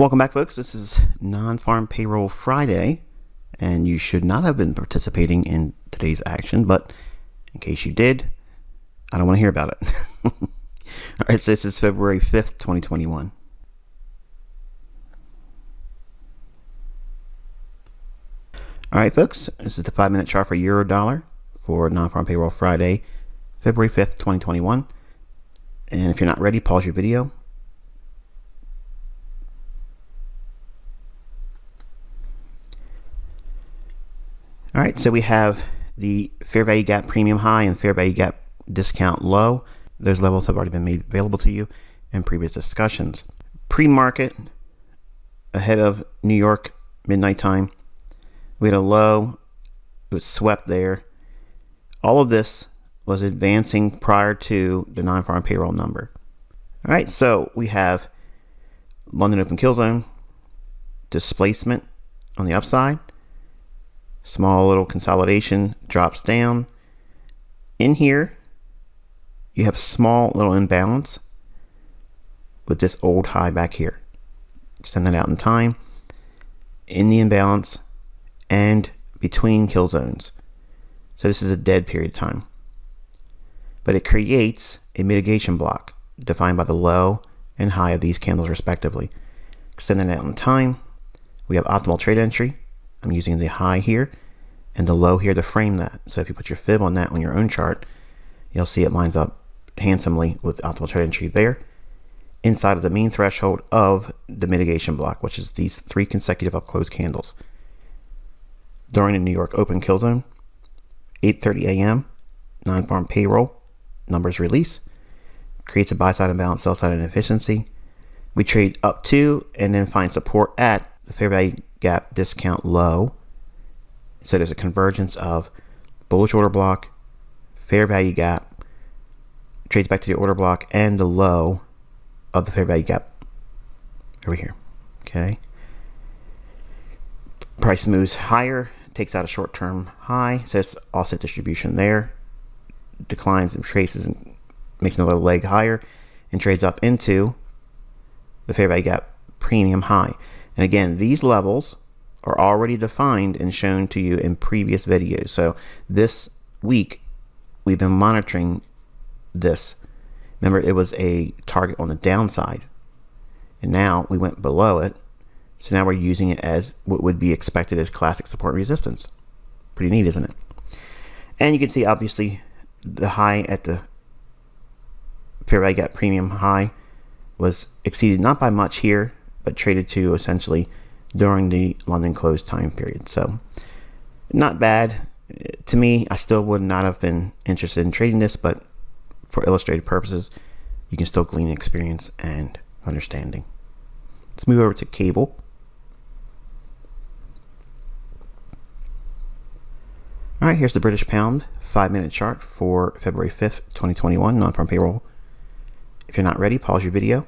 Welcome back, folks. This is Non-Farm Payroll Friday, and you should not have been participating in today's action, but in case you did, I don't want to hear about it. All right, so this is February 5th, 2021. All right, folks, this is the 5-minute chart for Euro Dollar for Non-Farm Payroll Friday, February 5th, 2021. And if you're not ready, pause your video. All right, so we have the fair value gap premium high and fair value gap discount low. Those levels have already been made available to you in previous discussions. Pre-market, ahead of New York midnight time, we had a low. It was swept there. All of this was advancing prior to the non-farm payroll number. All right, so we have London open kill zone, displacement on the upside. Small little consolidation, drops down. In here, you have small little imbalance with this old high back here. Extend that out in time, in the imbalance, and between kill zones. So this is a dead period of time. But it creates a mitigation block defined by the low and high of these candles respectively. Extend that out in time. We have optimal trade entry. I'm using the high here and the low here to frame that. So if you put your fib on that on your own chart, you'll see it lines up handsomely with optimal trade entry there inside of the mean threshold of the mitigation block, which is these 3 consecutive up close candles. During the New York open kill zone, 8:30 a.m., non-farm payroll numbers release, creates a buy side imbalance, sell side inefficiency. We trade up to and then find support at the fair value gap discount low. So there's a convergence of bullish order block, fair value gap, trades back to the order block, and the low of the fair value gap over here. Okay. Price moves higher, takes out a short-term high, says offset distribution there, declines and traces and makes another leg higher, and trades up into the fair value gap premium high. And again, these levels are already defined and shown to you in previous videos. So this week, we've been monitoring this. Remember, it was a target on the downside. And now we went below it. So now we're using it as what would be expected as classic support resistance. Pretty neat, isn't it? And you can see, obviously, the high at the fair value gap premium high was exceeded not by much here, but traded to essentially during the London close time period. So not bad. To me, I still would not have been interested in trading this, but for illustrated purposes, you can still glean experience and understanding. Let's move over to cable. All right, here's the British pound 5-minute chart for February 5th, 2021, non-farm payroll. If you're not ready, pause your video.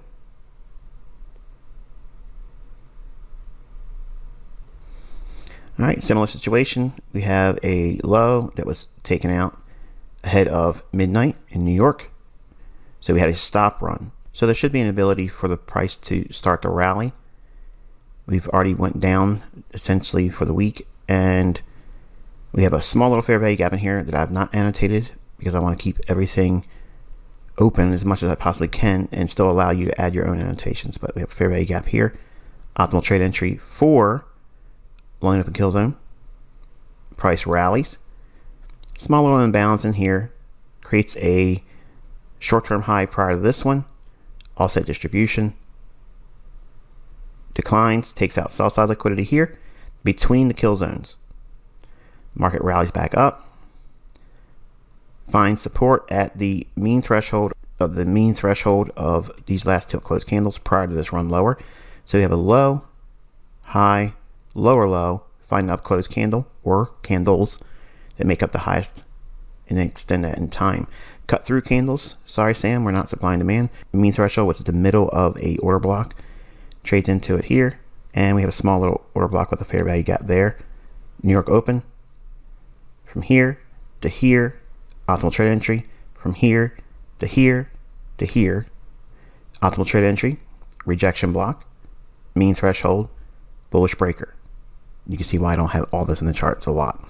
All right, similar situation. We have a low that was taken out ahead of midnight in New York. So we had a stop run. So there should be an ability for the price to start to rally. We've already went down essentially for the week, and we have a small little fair value gap in here that I've not annotated because I want to keep everything open as much as I possibly can and still allow you to add your own annotations. But we have a fair value gap here. Optimal trade entry for line up a kill zone. Price rallies. Small little imbalance in here. Creates a short-term high prior to this one. Offset distribution. Declines. Takes out sell side liquidity here between the kill zones. Market rallies back up. Finds support at the mean threshold of these last 2 closed candles prior to this run lower. So we have a low, high, lower low, find an up close candle or candles that make up the highest and then extend that in time. Cut through candles. Sorry, Sam, we're not supply and demand. Mean threshold, which is the middle of a order block, trades into it here. And we have a small little order block with a fair value gap there. New York open. From here to here, optimal trade entry. From here to here to here, optimal trade entry, rejection block. mean threshold, bullish breaker. You can see why I don't have all this in the chart. It's a lot.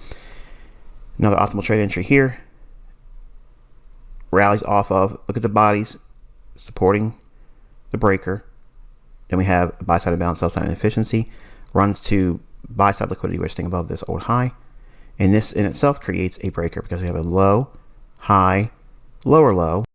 Another optimal trade entry here. Rallies off of, look at the bodies supporting the breaker. Then we have buy side inbound, sell side inefficiency. Runs to buy side liquidity, we're staying above this old high. And this in itself creates a breaker because we have a low, high, lower low.